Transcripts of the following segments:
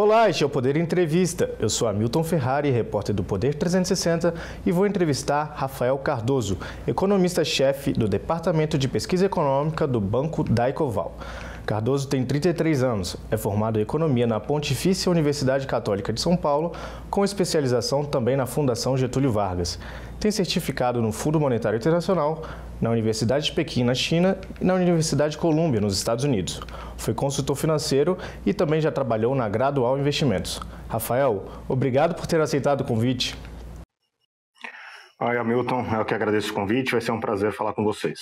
Olá, este é o Poder Entrevista. Eu sou Hamilton Ferrari, repórter do Poder 360 e vou entrevistar Rafael Cardoso, economista-chefe do Departamento de Pesquisa Econômica do Banco Daicoval. Cardoso tem 33 anos, é formado em Economia na Pontifícia Universidade Católica de São Paulo, com especialização também na Fundação Getúlio Vargas. Tem certificado no Fundo Monetário Internacional, na Universidade de Pequim, na China, e na Universidade de Colômbia, nos Estados Unidos. Foi consultor financeiro e também já trabalhou na Gradual Investimentos. Rafael, obrigado por ter aceitado o convite. Oi, Hamilton, eu que agradeço o convite, vai ser um prazer falar com vocês.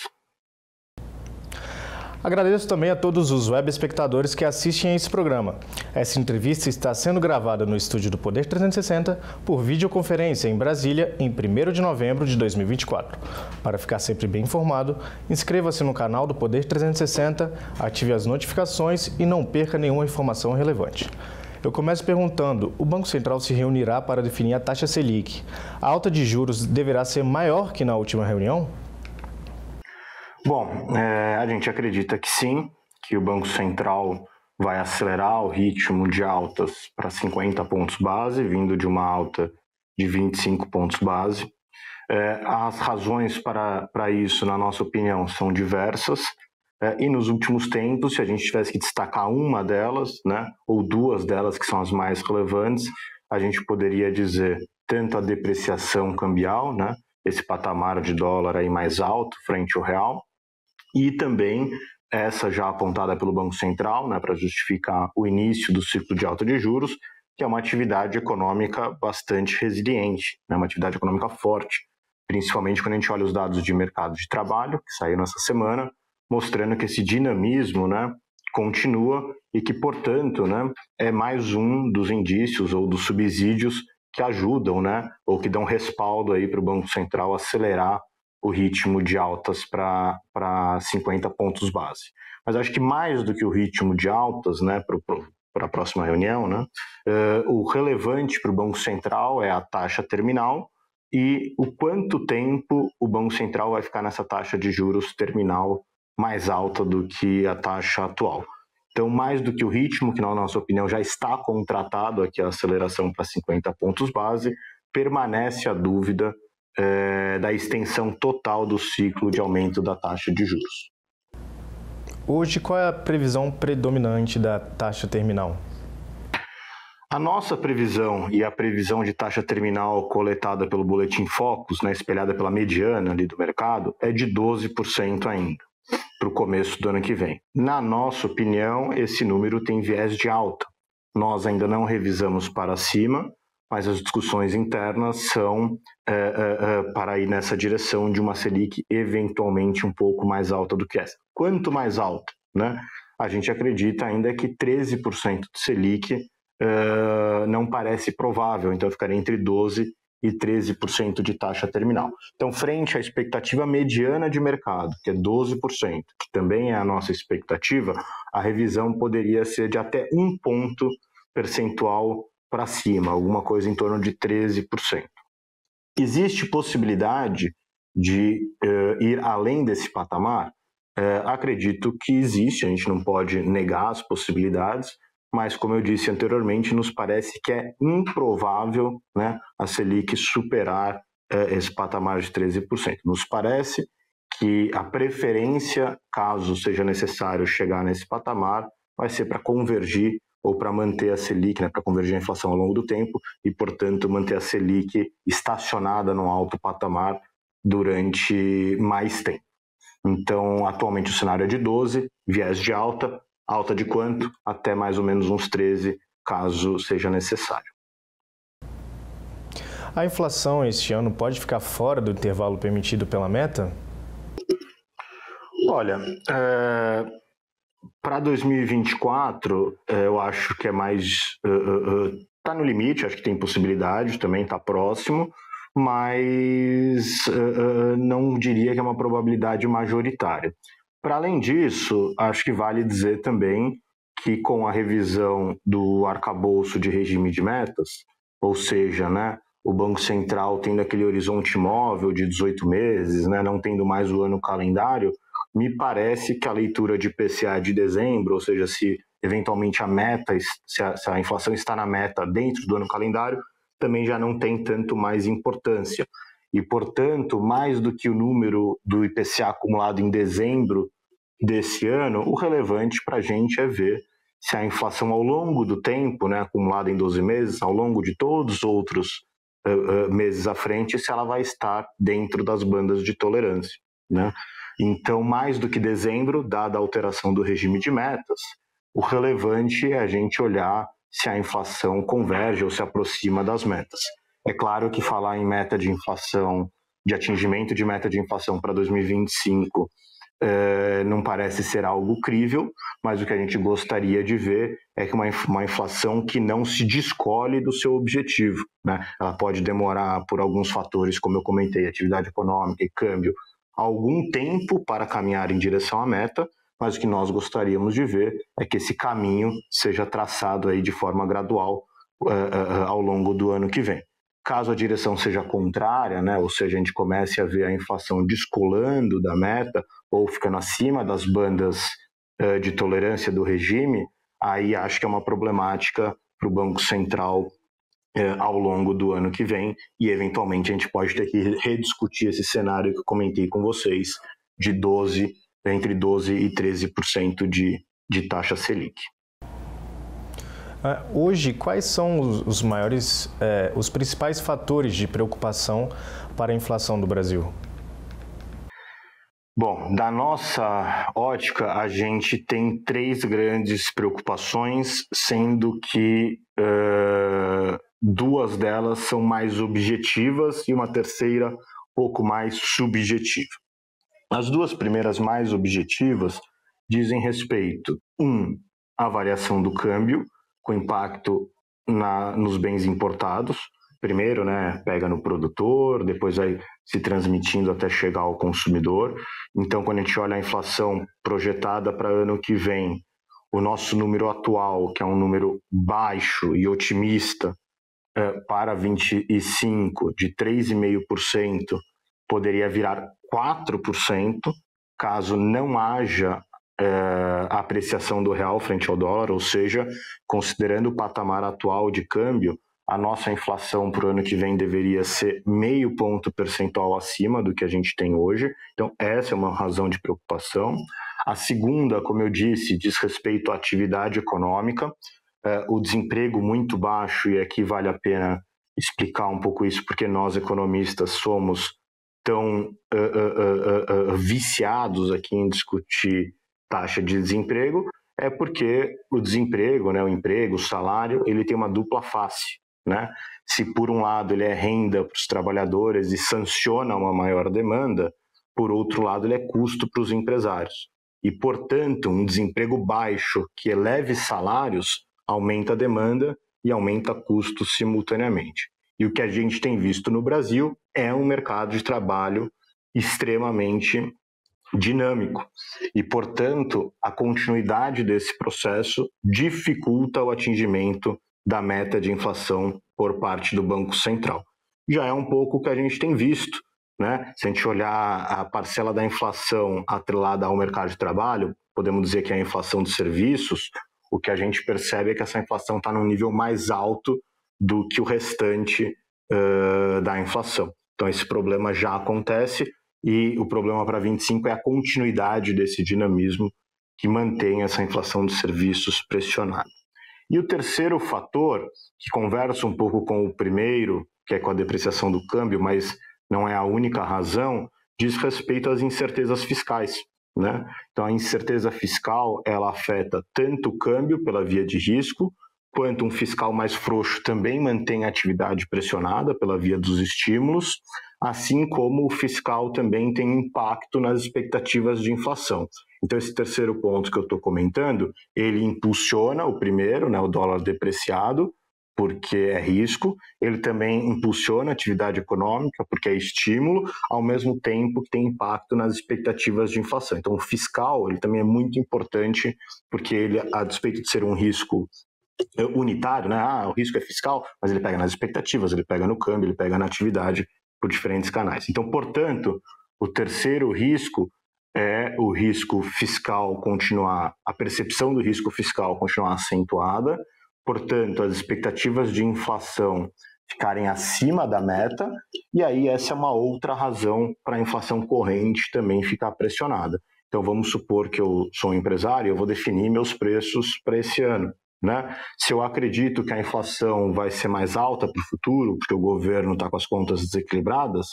Agradeço também a todos os web espectadores que assistem a esse programa. Essa entrevista está sendo gravada no estúdio do Poder 360 por videoconferência em Brasília em 1º de novembro de 2024. Para ficar sempre bem informado, inscreva-se no canal do Poder 360, ative as notificações e não perca nenhuma informação relevante. Eu começo perguntando, o Banco Central se reunirá para definir a taxa Selic. A alta de juros deverá ser maior que na última reunião? Bom, a gente acredita que sim, que o Banco Central vai acelerar o ritmo de altas para 50 pontos base, vindo de uma alta de 25 pontos base. As razões para isso, na nossa opinião, são diversas. E nos últimos tempos, se a gente tivesse que destacar uma delas, né, ou duas delas que são as mais relevantes, a gente poderia dizer tanto a depreciação cambial, né, esse patamar de dólar aí mais alto frente ao real, e também essa já apontada pelo Banco Central, né, para justificar o início do ciclo de alta de juros, que é uma atividade econômica bastante resiliente, né, uma atividade econômica forte, principalmente quando a gente olha os dados de mercado de trabalho, que saíram essa semana, mostrando que esse dinamismo, né, continua e que, portanto, né, é mais um dos indícios ou dos subsídios que ajudam, né, ou que dão respaldo aí para o Banco Central acelerar o ritmo de altas para 50 pontos base. Mas acho que mais do que o ritmo de altas, né, para a próxima reunião, né, o relevante para o Banco Central é a taxa terminal e o quanto tempo o Banco Central vai ficar nessa taxa de juros terminal mais alta do que a taxa atual. Então, mais do que o ritmo, que na nossa opinião já está contratado aqui a aceleração para 50 pontos base, permanece a dúvida da extensão total do ciclo de aumento da taxa de juros. Hoje, qual é a previsão predominante da taxa terminal? A nossa previsão e a previsão de taxa terminal coletada pelo Boletim Focus, né, espelhada pela mediana ali do mercado, é de 12% ainda, para o começo do ano que vem. Na nossa opinião, esse número tem viés de alta. Nós ainda não revisamos para cima, mas as discussões internas são para ir nessa direção de uma Selic eventualmente um pouco mais alta do que essa. Quanto mais alta, né? A gente acredita ainda que 13% de Selic não parece provável, então ficaria entre 12% e 13% de taxa terminal. Então, frente à expectativa mediana de mercado, que é 12%, que também é a nossa expectativa, a revisão poderia ser de até 1 ponto percentual para cima, alguma coisa em torno de 13%. Existe possibilidade de ir além desse patamar? Acredito que existe, a gente não pode negar as possibilidades, mas, como eu disse anteriormente, nos parece que é improvável, né, a Selic superar esse patamar de 13%. Nos parece que a preferência, caso seja necessário chegar nesse patamar, vai ser para convergir ou para manter a Selic, né, para convergir a inflação ao longo do tempo e, portanto, manter a Selic estacionada num alto patamar durante mais tempo. Então, atualmente o cenário é de 12, viés de alta, alta de quanto? Até mais ou menos uns 13, caso seja necessário. A inflação este ano pode ficar fora do intervalo permitido pela meta? Olha, para 2024, eu acho que é mais... Está no limite, acho que tem possibilidade, também está próximo, mas não diria que é uma probabilidade majoritária. Para além disso, acho que vale dizer também que com a revisão do arcabouço de regime de metas, ou seja, né, o Banco Central tendo aquele horizonte móvel de 18 meses, né, não tendo mais o ano calendário, me parece que a leitura de IPCA de dezembro, ou seja, se eventualmente a meta, se a inflação está na meta dentro do ano calendário, também já não tem tanto mais importância. E, portanto, mais do que o número do IPCA acumulado em dezembro desse ano, o relevante para a gente é ver se a inflação ao longo do tempo, né, acumulada em 12 meses, ao longo de todos os outros meses à frente, se ela vai estar dentro das bandas de tolerância, né? Então, mais do que dezembro, dada a alteração do regime de metas, o relevante é a gente olhar se a inflação converge ou se aproxima das metas. É claro que falar em meta de inflação, de atingimento de meta de inflação para 2025, não parece ser algo crível, mas o que a gente gostaria de ver é que uma inflação que não se descole do seu objetivo, né? Ela pode demorar por alguns fatores, como eu comentei, atividade econômica e câmbio, algum tempo para caminhar em direção à meta, mas o que nós gostaríamos de ver é que esse caminho seja traçado aí de forma gradual ao longo do ano que vem. Caso a direção seja contrária, né, ou seja, a gente comece a ver a inflação descolando da meta ou ficando acima das bandas de tolerância do regime, aí acho que é uma problemática para o Banco Central ao longo do ano que vem e, eventualmente, a gente pode ter que rediscutir esse cenário que eu comentei com vocês de entre 12% e 13% de taxa Selic. Hoje, quais são os principais fatores de preocupação para a inflação do Brasil? Bom, da nossa ótica, a gente tem 3 grandes preocupações, sendo que 2 delas são mais objetivas e uma terceira pouco mais subjetiva. As 2 primeiras mais objetivas dizem respeito, à variação do câmbio, com impacto nos bens importados. Primeiro, né, pega no produtor, depois vai se transmitindo até chegar ao consumidor. Então, quando a gente olha a inflação projetada para ano que vem, o nosso número atual, que é um número baixo e otimista, para 25, de 3,5%, poderia virar 4%, caso não haja a apreciação do real frente ao dólar, ou seja, considerando o patamar atual de câmbio, a nossa inflação para o ano que vem deveria ser 0,5 ponto percentual acima do que a gente tem hoje. Então, essa é uma razão de preocupação. A segunda, como eu disse, diz respeito à atividade econômica, o desemprego muito baixo, e aqui vale a pena explicar um pouco isso, porque nós, economistas, somos tão viciados aqui em discutir taxa de desemprego, é porque o desemprego, né, o emprego, o salário, ele tem uma dupla face, né? Se por um lado ele é renda para os trabalhadores e sanciona uma maior demanda, por outro lado ele é custo para os empresários. E, portanto, um desemprego baixo que eleve salários aumenta a demanda e aumenta custos simultaneamente. E o que a gente tem visto no Brasil é um mercado de trabalho extremamente dinâmico e, portanto, a continuidade desse processo dificulta o atingimento da meta de inflação por parte do Banco Central. Já é um pouco o que a gente tem visto, né? Se a gente olhar a parcela da inflação atrelada ao mercado de trabalho, podemos dizer que é a inflação de serviços, o que a gente percebe é que essa inflação está num nível mais alto do que o restante da inflação. Então, esse problema já acontece. E o problema para 25 é a continuidade desse dinamismo que mantém essa inflação de serviços pressionada. E o terceiro fator, que conversa um pouco com o primeiro, que é com a depreciação do câmbio, mas não é a única razão, diz respeito às incertezas fiscais, né? Então, a incerteza fiscal, ela afeta tanto o câmbio pela via de risco, quanto um fiscal mais frouxo também mantém a atividade pressionada pela via dos estímulos, assim como o fiscal também tem impacto nas expectativas de inflação. Então, esse terceiro ponto que eu estou comentando, ele impulsiona o primeiro, né, o dólar depreciado, porque é risco, ele também impulsiona a atividade econômica, porque é estímulo, ao mesmo tempo que tem impacto nas expectativas de inflação. Então, o fiscal, ele também é muito importante, porque ele, a despeito de ser um risco unitário, né? O risco é fiscal, mas ele pega nas expectativas, ele pega no câmbio, ele pega na atividade por diferentes canais. Então, portanto, o terceiro risco é o risco fiscal continuar, a percepção do risco fiscal continuar acentuada, portanto, as expectativas de inflação ficarem acima da meta, e aí essa é uma outra razão para a inflação corrente também ficar pressionada. Então, vamos supor que eu sou um empresário, eu vou definir meus preços para esse ano, né? Se eu acredito que a inflação vai ser mais alta para o futuro, porque o governo está com as contas desequilibradas,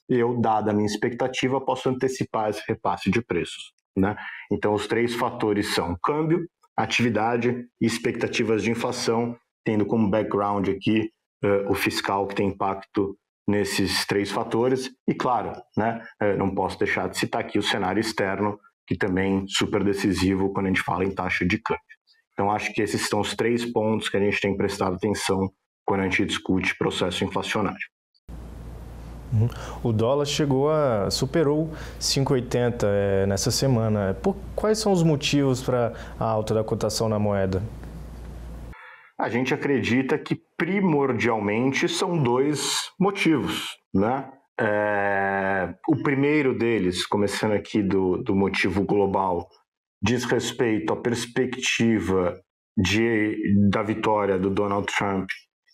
eu, dada a minha expectativa, posso antecipar esse repasse de preços, né? Então, os 3 fatores são câmbio, atividade e expectativas de inflação, tendo como background aqui o fiscal, que tem impacto nesses 3 fatores. E, claro, né, não posso deixar de citar aqui o cenário externo, que também é super decisivo quando a gente fala em taxa de câmbio. Então, acho que esses são os 3 pontos que a gente tem prestado atenção quando a gente discute processo inflacionário. O dólar superou 5,80 nessa semana. Quais são os motivos para a alta da cotação na moeda? A gente acredita que primordialmente são 2 motivos, né? O primeiro deles, começando aqui do motivo global, diz respeito à perspectiva da vitória do Donald Trump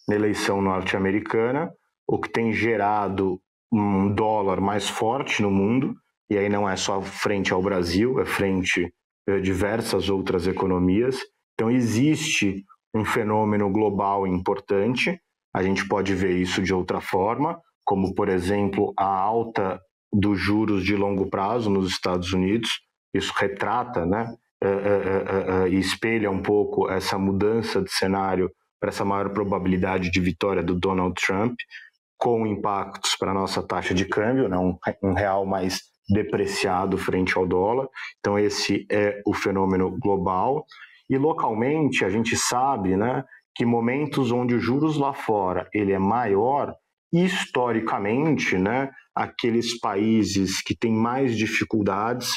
na eleição norte-americana, o que tem gerado um dólar mais forte no mundo, e aí não é só frente ao Brasil, é frente a diversas outras economias. Então, existe um fenômeno global importante, a gente pode ver isso de outra forma, como, por exemplo, a alta dos juros de longo prazo nos Estados Unidos. Isso retrata, né, e espelha um pouco essa mudança de cenário para essa maior probabilidade de vitória do Donald Trump, com impactos para a nossa taxa de câmbio, né, um real mais depreciado frente ao dólar. Então, esse é o fenômeno global. E localmente, a gente sabe, né, que momentos onde os juros lá fora ele é maior, historicamente, né, aqueles países que têm mais dificuldades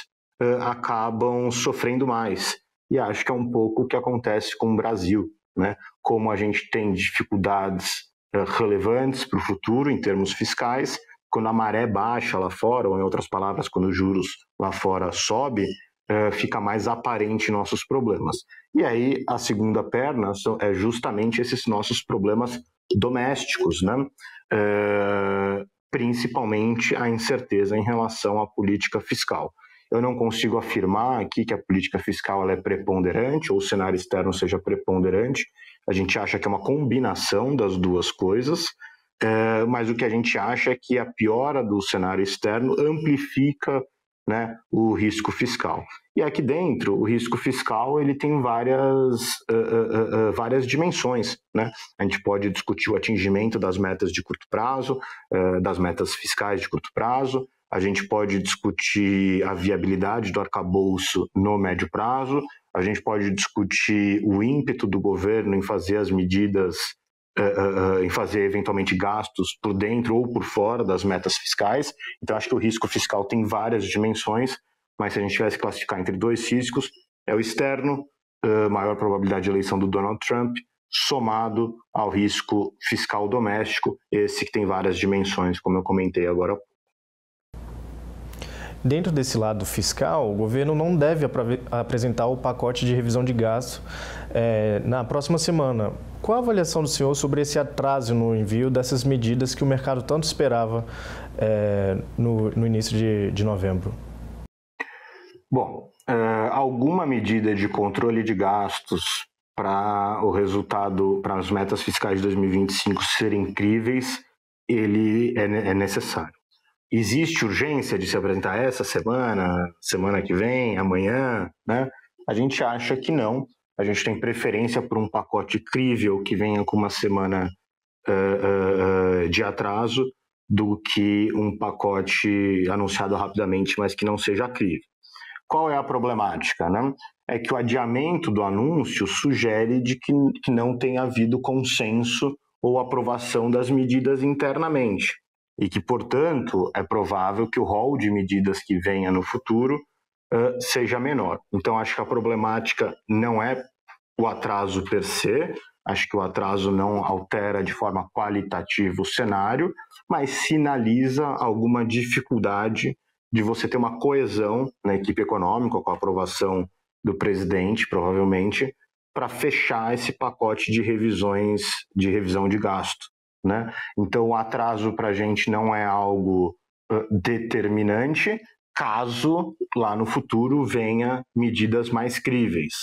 acabam sofrendo mais. E acho que é um pouco o que acontece com o Brasil, né? Como a gente tem dificuldades relevantes para o futuro em termos fiscais, quando a maré baixa lá fora, ou em outras palavras, quando os juros lá fora sobe, fica mais aparente nossos problemas. E aí a segunda perna é justamente esses nossos problemas domésticos, né? Principalmente a incerteza em relação à política fiscal. Eu não consigo afirmar aqui que a política fiscal ela é preponderante ou o cenário externo seja preponderante. A gente acha que é uma combinação das 2 coisas, mas o que a gente acha é que a piora do cenário externo amplifica, né, o risco fiscal. E aqui dentro, o risco fiscal ele tem várias dimensões, né? A gente pode discutir o atingimento das metas de curto prazo, das metas fiscais de curto prazo, a gente pode discutir a viabilidade do arcabouço no médio prazo, a gente pode discutir o ímpeto do governo em fazer as medidas, em fazer eventualmente gastos por dentro ou por fora das metas fiscais. Então, acho que o risco fiscal tem várias dimensões, mas se a gente tivesse que classificar entre 2 riscos, é o externo, maior probabilidade de eleição do Donald Trump, somado ao risco fiscal doméstico, esse que tem várias dimensões, como eu comentei agora. Dentro desse lado fiscal, o governo não deve apresentar o pacote de revisão de gasto na próxima semana. Qual a avaliação do senhor sobre esse atraso no envio dessas medidas que o mercado tanto esperava no início de novembro? Bom, alguma medida de controle de gastos para o resultado, para as metas fiscais de 2025 serem incríveis, ele é necessário. Existe urgência de se apresentar essa semana, semana que vem, amanhã, né? A gente acha que não. A gente tem preferência por um pacote crível que venha com uma semana de atraso do que um pacote anunciado rapidamente, mas que não seja crível. Qual é a problemática, né? É que o adiamento do anúncio sugere de que não tenha havido consenso ou aprovação das medidas internamente. E que, portanto, é provável que o rol de medidas que venha no futuro seja menor. Então, acho que a problemática não é o atraso per se, acho que o atraso não altera de forma qualitativa o cenário, mas sinaliza alguma dificuldade de você ter uma coesão na equipe econômica, com a aprovação do presidente, provavelmente, para fechar esse pacote de revisão de gasto, né? Então, o atraso para a gente não é algo determinante, caso lá no futuro venha medidas mais críveis.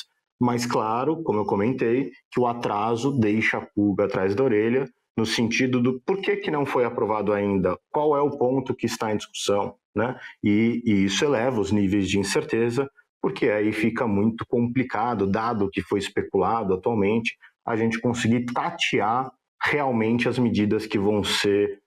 Mas, claro, como eu comentei, que o atraso deixa a pulga atrás da orelha, no sentido do por que não foi aprovado ainda, qual é o ponto que está em discussão, né? E isso eleva os níveis de incerteza, porque aí fica muito complicado, dado o que foi especulado atualmente, a gente conseguir tatear realmente as medidas que vão ser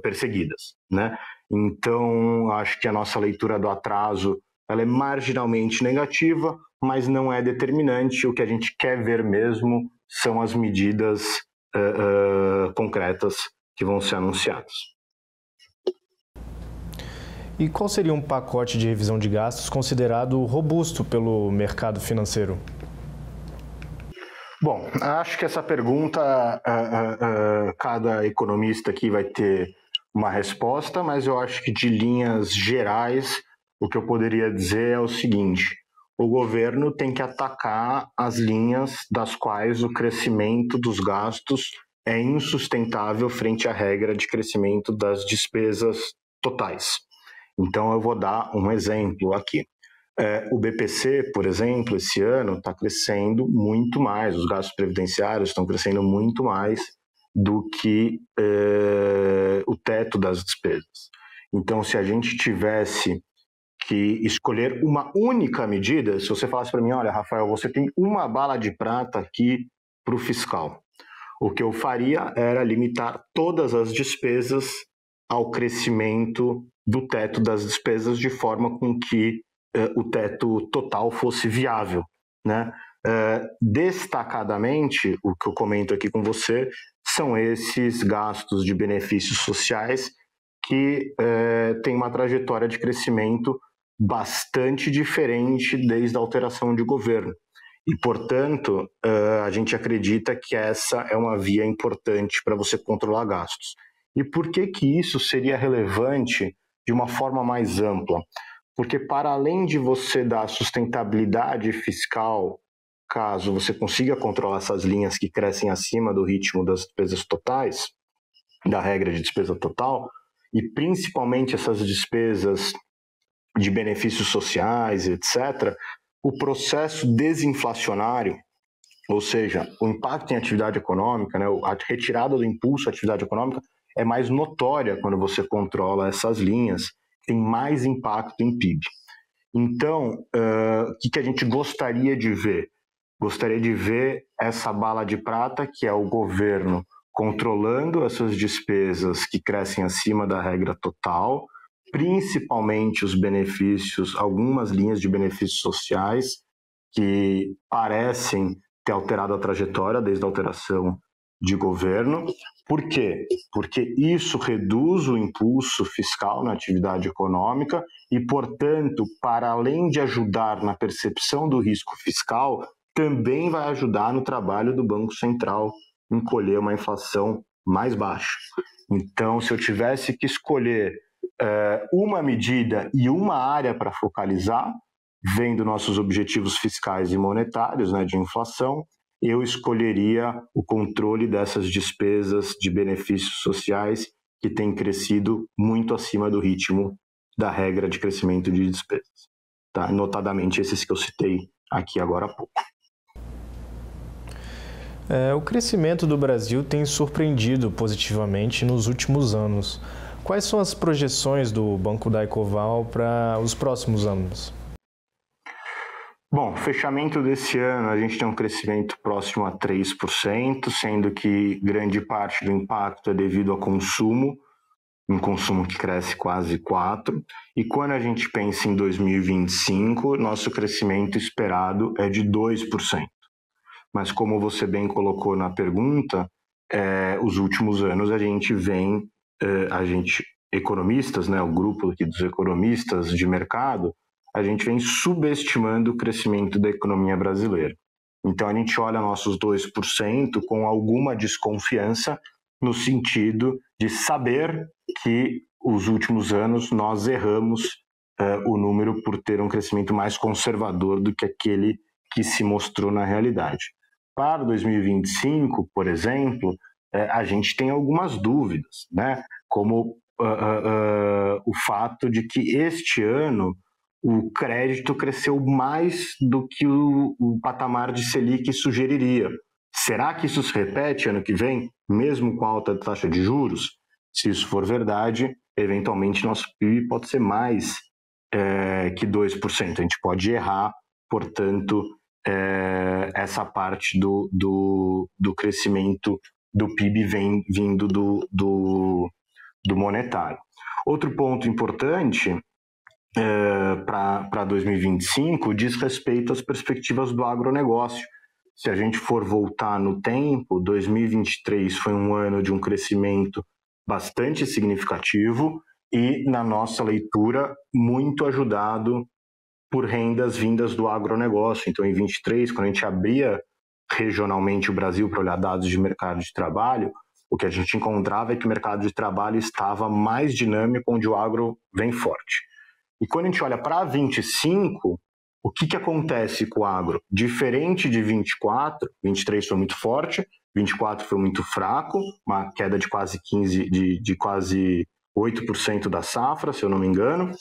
perseguidas, né? Então, acho que a nossa leitura do atraso ela é marginalmente negativa, mas não é determinante. O que a gente quer ver mesmo são as medidas concretas que vão ser anunciadas. E qual seria um pacote de revisão de gastos considerado robusto pelo mercado financeiro? Bom, acho que essa pergunta, cada economista aqui vai ter uma resposta, mas eu acho que de linhas gerais, o que eu poderia dizer é o seguinte: o governo tem que atacar as linhas das quais o crescimento dos gastos é insustentável frente à regra de crescimento das despesas totais. Então, eu vou dar um exemplo aqui. O BPC, por exemplo, esse ano está crescendo muito mais, os gastos previdenciários estão crescendo muito mais do que o teto das despesas. Então, se a gente tivesse que escolher uma única medida, se você falasse para mim, olha, Rafael, você tem uma bala de prata aqui para o fiscal, o que eu faria era limitar todas as despesas ao crescimento do teto das despesas de forma com que o teto total fosse viável, né? Destacadamente, o que eu comento aqui com você são esses gastos de benefícios sociais que têm uma trajetória de crescimento bastante diferente desde a alteração de governo. E, portanto, a gente acredita que essa é uma via importante para você controlar gastos. E por que isso seria relevante de uma forma mais ampla? Porque, para além de você dar sustentabilidade fiscal, caso você consiga controlar essas linhas que crescem acima do ritmo das despesas totais, da regra de despesa total, e principalmente essas despesas de benefícios sociais, etc., o processo desinflacionário, ou seja, o impacto em atividade econômica, né, a retirada do impulso à atividade econômica é mais notória quando você controla essas linhas, tem mais impacto em PIB. Então, o que a gente gostaria de ver? Gostaria de ver essa bala de prata, que é o governo controlando essas despesas que crescem acima da regra total, principalmente os benefícios, algumas linhas de benefícios sociais que parecem ter alterado a trajetória desde a alteração de governo. Por quê? Porque isso reduz o impulso fiscal na atividade econômica e, portanto, para além de ajudar na percepção do risco fiscal, também vai ajudar no trabalho do Banco Central em colher uma inflação mais baixa. Então, se eu tivesse que escolher uma medida e uma área para focalizar, vendo nossos objetivos fiscais e monetários, né, de inflação, eu escolheria o controle dessas despesas de benefícios sociais que têm crescido muito acima do ritmo da regra de crescimento de despesas. Tá? Notadamente esses que eu citei aqui agora há pouco. O crescimento do Brasil tem surpreendido positivamente nos últimos anos. Quais são as projeções do Banco Daicoval para os próximos anos? Bom, fechamento desse ano a gente tem um crescimento próximo a 3%, sendo que grande parte do impacto é devido ao consumo, um consumo que cresce quase 4%, e quando a gente pensa em 2025, nosso crescimento esperado é de 2%. Mas como você bem colocou na pergunta, os últimos anos a gente vem, economistas, né, o grupo aqui dos economistas de mercado, a gente vem subestimando o crescimento da economia brasileira. Então, a gente olha nossos 2% com alguma desconfiança, no sentido de saber que os últimos anos nós erramos o número por ter um crescimento mais conservador do que aquele que se mostrou na realidade. Para 2025, por exemplo, a gente tem algumas dúvidas, né? Como o fato de que este ano o crédito cresceu mais do que o patamar de Selic sugeriria. Será que isso se repete ano que vem, mesmo com a alta taxa de juros? Se isso for verdade, eventualmente nosso PIB pode ser mais que 2%. A gente pode errar, portanto, essa parte do crescimento do PIB vindo do monetário. Outro ponto importante para 2025 diz respeito às perspectivas do agronegócio. Se a gente for voltar no tempo, 2023 foi um ano de um crescimento bastante significativo e, na nossa leitura, muito ajudado por rendas vindas do agronegócio. Então, em 23, quando a gente abria regionalmente o Brasil para olhar dados de mercado de trabalho, o que a gente encontrava é que o mercado de trabalho estava mais dinâmico, onde o agro vem forte. E quando a gente olha para 25, o que acontece com o agro? Diferente de 24, 23 foi muito forte, 24 foi muito fraco, uma queda de quase 8% da safra, se eu não me engano.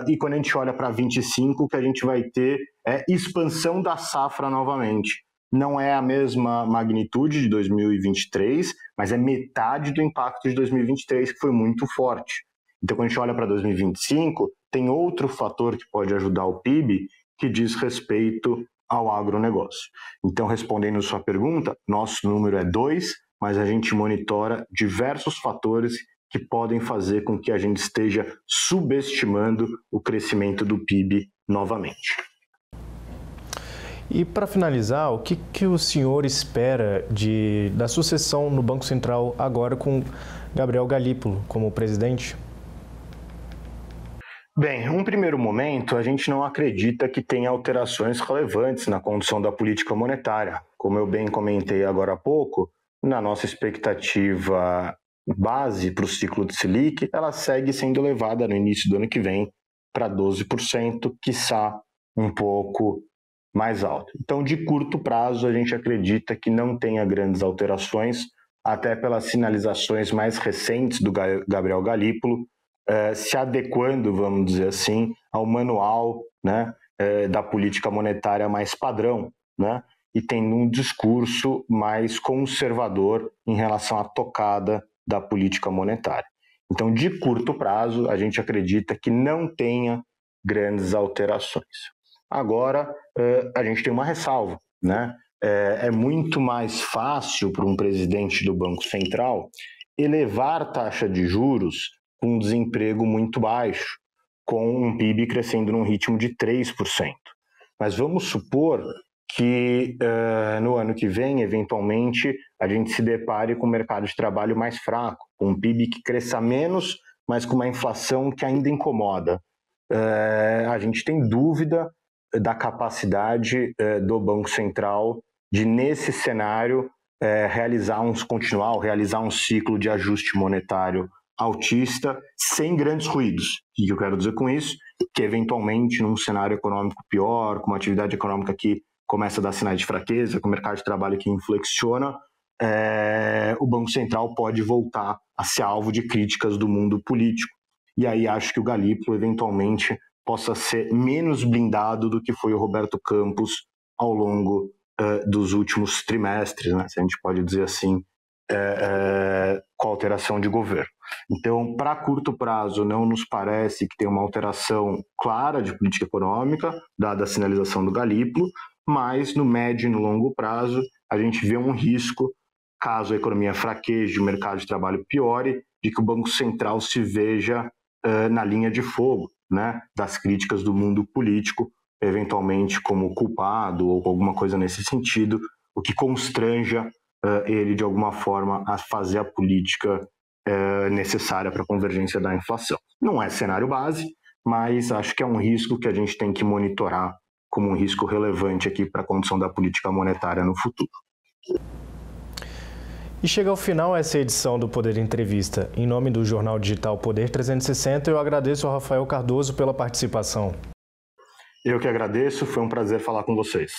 E quando a gente olha para 25, o que a gente vai ter é expansão da safra novamente. Não é a mesma magnitude de 2023, mas é metade do impacto de 2023, que foi muito forte. Então, quando a gente olha para 2025, tem outro fator que pode ajudar o PIB, que diz respeito ao agronegócio. Então, respondendo a sua pergunta, nosso número é 2, mas a gente monitora diversos fatores que podem fazer com que a gente esteja subestimando o crescimento do PIB novamente. E para finalizar, o que o senhor espera da sucessão no Banco Central agora com Gabriel Galípolo como presidente? Bem, num primeiro momento, a gente não acredita que tenha alterações relevantes na condução da política monetária. Como eu bem comentei agora há pouco, na nossa expectativa base para o ciclo de Selic, ela segue sendo elevada no início do ano que vem para 12%, quiçá um pouco mais alto. Então, de curto prazo, a gente acredita que não tenha grandes alterações, até pelas sinalizações mais recentes do Gabriel Galípolo, se adequando, vamos dizer assim, ao manual, né, da política monetária mais padrão, né, e tendo um discurso mais conservador em relação à tocada da política monetária. Então, de curto prazo, a gente acredita que não tenha grandes alterações. Agora, a gente tem uma ressalva, né? É muito mais fácil para um presidente do Banco Central elevar taxa de juros com um desemprego muito baixo, com um PIB crescendo num ritmo de 3%. Mas vamos supor que no ano que vem, eventualmente, a gente se depare com um mercado de trabalho mais fraco, com um PIB que cresça menos, mas com uma inflação que ainda incomoda. A gente tem dúvida da capacidade do Banco Central de, nesse cenário, realizar um ciclo de ajuste monetário altista sem grandes ruídos. O que eu quero dizer com isso? Que, eventualmente, num cenário econômico pior, com uma atividade econômica que começa a dar sinais de fraqueza, com o mercado de trabalho que inflexiona, o Banco Central pode voltar a ser alvo de críticas do mundo político. E aí acho que o Galípolo, eventualmente, possa ser menos blindado do que foi o Roberto Campos ao longo dos últimos trimestres, né, se a gente pode dizer assim, com a alteração de governo. Então, para curto prazo, não nos parece que tem uma alteração clara de política econômica, dada a sinalização do Galípolo, mas no médio e no longo prazo, a gente vê um risco, caso a economia fraqueje e o mercado de trabalho piore, de que o Banco Central se veja na linha de fogo, né, das críticas do mundo político, eventualmente como culpado ou alguma coisa nesse sentido, o que constranja ele, de alguma forma, a fazer a política necessária para a convergência da inflação. Não é cenário base, mas acho que é um risco que a gente tem que monitorar como um risco relevante aqui para a condução da política monetária no futuro. E chega ao final essa edição do Poder Entrevista. Em nome do jornal digital Poder 360, eu agradeço ao Rafael Cardoso pela participação. Eu que agradeço, foi um prazer falar com vocês.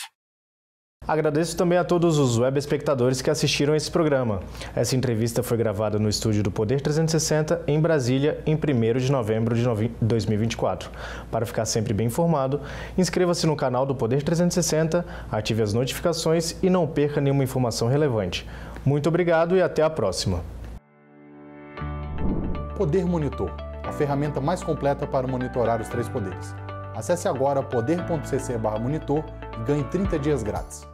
Agradeço também a todos os web espectadores que assistiram a esse programa. Essa entrevista foi gravada no estúdio do Poder 360, em Brasília, em 1º de novembro de 2024. Para ficar sempre bem informado, inscreva-se no canal do Poder 360, ative as notificações e não perca nenhuma informação relevante. Muito obrigado e até a próxima. Poder Monitor, a ferramenta mais completa para monitorar os 3 poderes. Acesse agora poder.cc/monitor e ganhe 30 dias grátis.